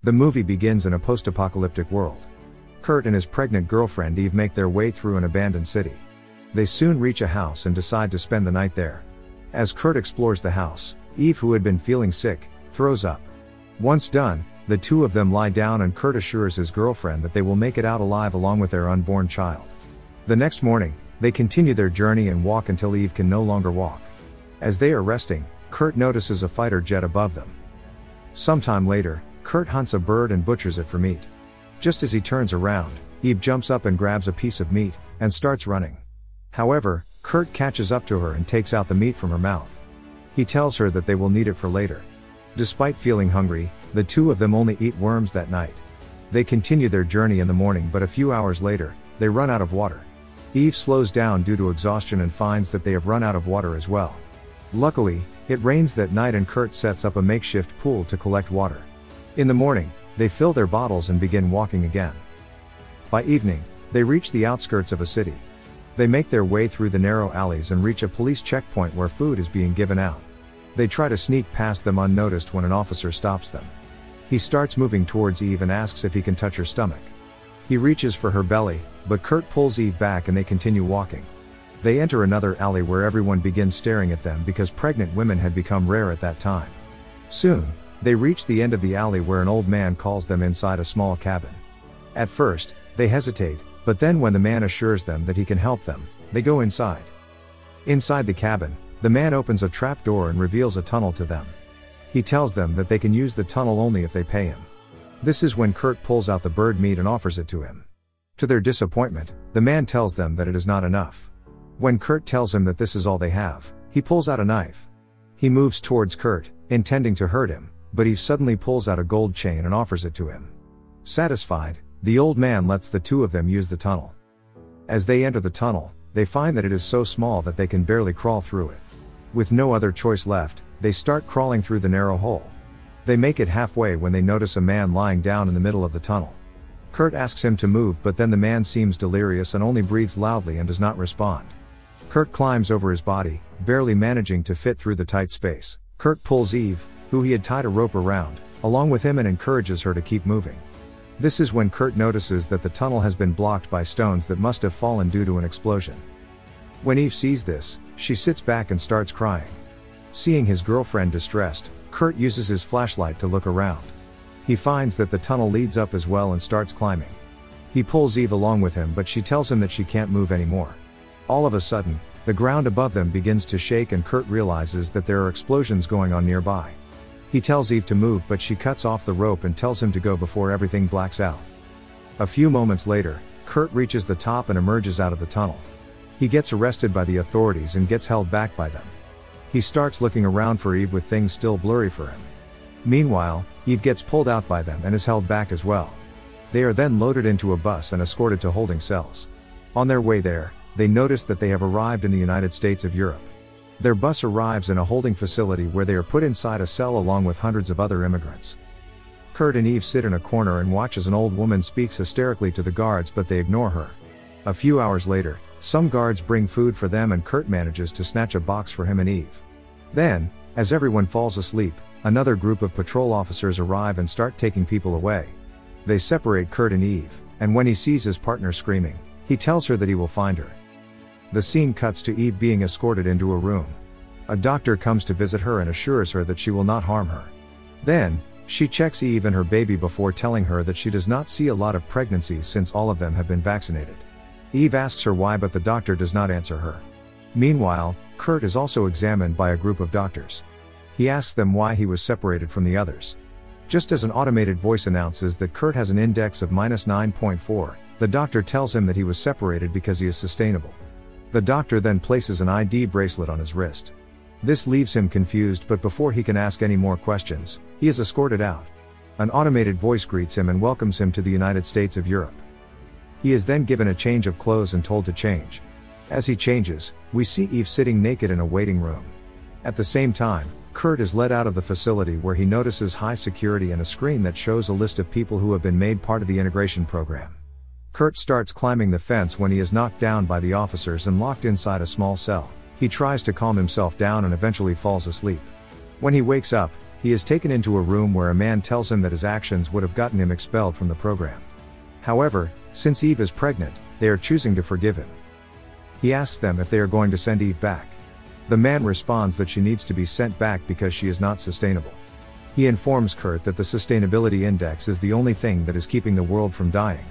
The movie begins in a post-apocalyptic world. Kurt and his pregnant girlfriend Eve make their way through an abandoned city. They soon reach a house and decide to spend the night there. As Kurt explores the house, Eve, who had been feeling sick, throws up. Once done, the two of them lie down and Kurt assures his girlfriend that they will make it out alive along with their unborn child. The next morning, they continue their journey and walk until Eve can no longer walk. As they are resting, Kurt notices a fighter jet above them. Sometime later, Kurt hunts a bird and butchers it for meat. Just as he turns around, Eve jumps up and grabs a piece of meat, and starts running. However, Kurt catches up to her and takes out the meat from her mouth. He tells her that they will need it for later. Despite feeling hungry, the two of them only eat worms that night. They continue their journey in the morning, but a few hours later, they run out of water. Eve slows down due to exhaustion and finds that they have run out of water as well. Luckily, it rains that night and Kurt sets up a makeshift pool to collect water. In the morning, they fill their bottles and begin walking again. By evening, they reach the outskirts of a city. They make their way through the narrow alleys and reach a police checkpoint where food is being given out. They try to sneak past them unnoticed when an officer stops them. He starts moving towards Eve and asks if he can touch her stomach. He reaches for her belly, but Kurt pulls Eve back and they continue walking. They enter another alley where everyone begins staring at them because pregnant women had become rare at that time. Soon, they reach the end of the alley where an old man calls them inside a small cabin. At first, they hesitate, but then when the man assures them that he can help them, they go inside. Inside the cabin, the man opens a trap door and reveals a tunnel to them. He tells them that they can use the tunnel only if they pay him. This is when Kurt pulls out the bird meat and offers it to him. To their disappointment, the man tells them that it is not enough. When Kurt tells him that this is all they have, he pulls out a knife. He moves towards Kurt, intending to hurt him, but he suddenly pulls out a gold chain and offers it to him. Satisfied, the old man lets the two of them use the tunnel. As they enter the tunnel, they find that it is so small that they can barely crawl through it. With no other choice left, they start crawling through the narrow hole. They make it halfway when they notice a man lying down in the middle of the tunnel. Kurt asks him to move, but then the man seems delirious and only breathes loudly and does not respond. Kurt climbs over his body, barely managing to fit through the tight space. Kurt pulls Eve, who he had tied a rope around, along with him and encourages her to keep moving. This is when Kurt notices that the tunnel has been blocked by stones that must have fallen due to an explosion. When Eve sees this, she sits back and starts crying. Seeing his girlfriend distressed, Kurt uses his flashlight to look around. He finds that the tunnel leads up as well and starts climbing. He pulls Eve along with him, but she tells him that she can't move anymore. All of a sudden, the ground above them begins to shake and Kurt realizes that there are explosions going on nearby. He tells Eve to move, but she cuts off the rope and tells him to go before everything blacks out. A few moments later, Kurt reaches the top and emerges out of the tunnel. He gets arrested by the authorities and gets held back by them. He starts looking around for Eve with things still blurry for him. Meanwhile, Eve gets pulled out by them and is held back as well. They are then loaded into a bus and escorted to holding cells. On their way there, they notice that they have arrived in the United States of Europe. Their bus arrives in a holding facility where they are put inside a cell along with hundreds of other immigrants. Kurt and Eve sit in a corner and watch as an old woman speaks hysterically to the guards, but they ignore her. A few hours later, some guards bring food for them and Kurt manages to snatch a box for him and Eve. Then, as everyone falls asleep, another group of patrol officers arrive and start taking people away. They separate Kurt and Eve, and when he sees his partner screaming, he tells her that he will find her. The scene cuts to Eve being escorted into a room. A doctor comes to visit her and assures her that she will not harm her. Then, she checks Eve and her baby before telling her that she does not see a lot of pregnancies since all of them have been vaccinated. Eve asks her why, but the doctor does not answer her. Meanwhile, Kurt is also examined by a group of doctors. He asks them why he was separated from the others. Just as an automated voice announces that Kurt has an index of -9.4, the doctor tells him that he was separated because he is sustainable. The doctor then places an ID bracelet on his wrist. This leaves him confused, but before he can ask any more questions, he is escorted out. An automated voice greets him and welcomes him to the United States of Europe. He is then given a change of clothes and told to change. As he changes, we see Eve sitting naked in a waiting room. At the same time, Kurt is led out of the facility where he notices high security and a screen that shows a list of people who have been made part of the integration program. Kurt starts climbing the fence when he is knocked down by the officers and locked inside a small cell. He tries to calm himself down and eventually falls asleep. When he wakes up, He is taken into a room where a man tells him that his actions would have gotten him expelled from the program. However, since Eve is pregnant, they are choosing to forgive him. He asks them if they are going to send Eve back. The man responds that she needs to be sent back because she is not sustainable. He informs Kurt that the sustainability index is the only thing that is keeping the world from dying.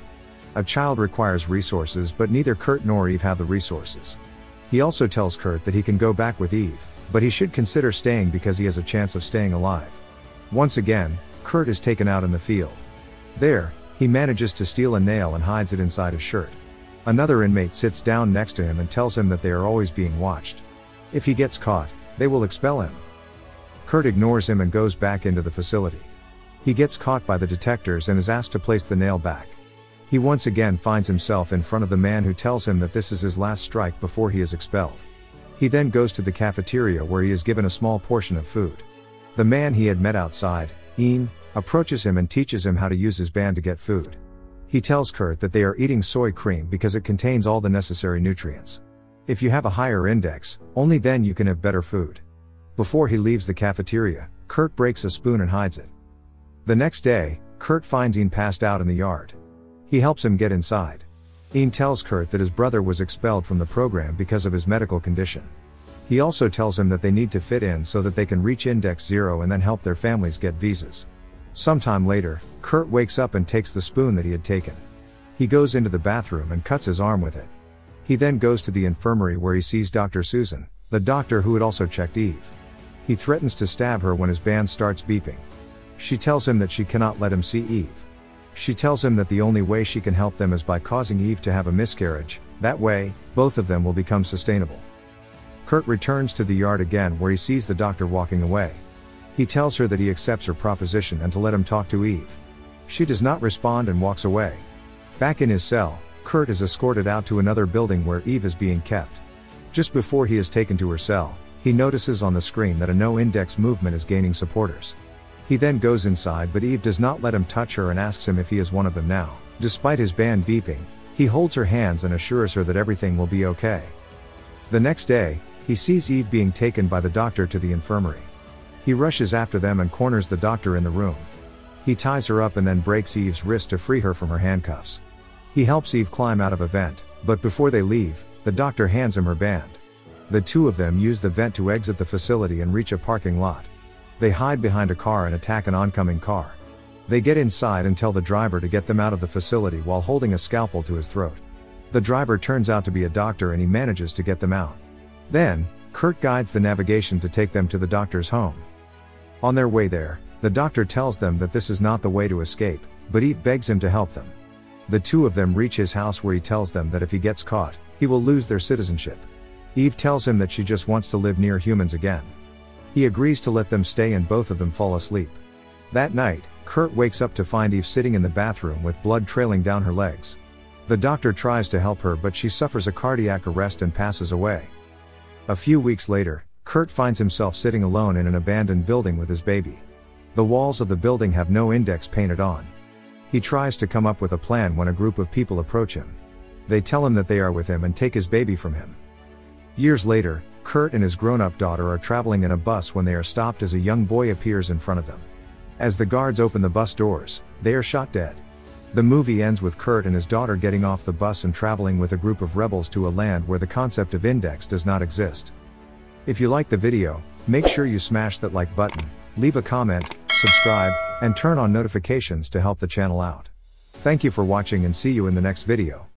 A child requires resources, but neither Kurt nor Eve have the resources. He also tells Kurt that he can go back with Eve, but he should consider staying because he has a chance of staying alive. Once again, Kurt is taken out in the field. There, he manages to steal a nail and hides it inside his shirt. Another inmate sits down next to him and tells him that they are always being watched. If he gets caught, they will expel him. Kurt ignores him and goes back into the facility. He gets caught by the detectors and is asked to place the nail back. He once again finds himself in front of the man who tells him that this is his last strike before he is expelled. He then goes to the cafeteria where he is given a small portion of food. The man he had met outside, Ian, approaches him and teaches him how to use his band to get food. He tells Kurt that they are eating soy cream because it contains all the necessary nutrients. If you have a higher index, only then you can have better food. Before he leaves the cafeteria, Kurt breaks a spoon and hides it. The next day, Kurt finds Ian passed out in the yard. He helps him get inside. Ian tells Kurt that his brother was expelled from the program because of his medical condition. He also tells him that they need to fit in so that they can reach index 0 and then help their families get visas. Sometime later, Kurt wakes up and takes the spoon that he had taken. He goes into the bathroom and cuts his arm with it. He then goes to the infirmary where he sees Dr. Susan, the doctor who had also checked Eve. He threatens to stab her when his band starts beeping. She tells him that she cannot let him see Eve. She tells him that the only way she can help them is by causing Eve to have a miscarriage. That way, both of them will become sustainable. Kurt returns to the yard again where he sees the doctor walking away. He tells her that he accepts her proposition and to let him talk to Eve. She does not respond and walks away. Back in his cell, Kurt is escorted out to another building where Eve is being kept. Just before he is taken to her cell, he notices on the screen that a no-index movement is gaining supporters. He then goes inside, but Eve does not let him touch her and asks him if he is one of them now. Despite his band beeping, he holds her hands and assures her that everything will be okay. The next day, he sees Eve being taken by the doctor to the infirmary. He rushes after them and corners the doctor in the room. He ties her up and then breaks Eve's wrist to free her from her handcuffs. He helps Eve climb out of a vent, but before they leave, the doctor hands him her band. The two of them use the vent to exit the facility and reach a parking lot. They hide behind a car and attack an oncoming car. They get inside and tell the driver to get them out of the facility while holding a scalpel to his throat. The driver turns out to be a doctor and he manages to get them out. Then, Kurt guides the navigation to take them to the doctor's home. On their way there, the doctor tells them that this is not the way to escape, but Eve begs him to help them. The two of them reach his house where he tells them that if he gets caught, he will lose their citizenship. Eve tells him that she just wants to live near humans again. He agrees to let them stay and both of them fall asleep. That night, Kurt wakes up to find Eve sitting in the bathroom with blood trailing down her legs. The doctor tries to help her but she suffers a cardiac arrest and passes away. A few weeks later, Kurt finds himself sitting alone in an abandoned building with his baby. The walls of the building have no index painted on. He tries to come up with a plan when a group of people approach him. They tell him that they are with him and take his baby from him. Years later, Kurt and his grown-up daughter are traveling in a bus when they are stopped as a young boy appears in front of them. As the guards open the bus doors, they are shot dead. The movie ends with Kurt and his daughter getting off the bus and traveling with a group of rebels to a land where the concept of index does not exist. If you liked the video, make sure you smash that like button, leave a comment, subscribe, and turn on notifications to help the channel out. Thank you for watching and see you in the next video.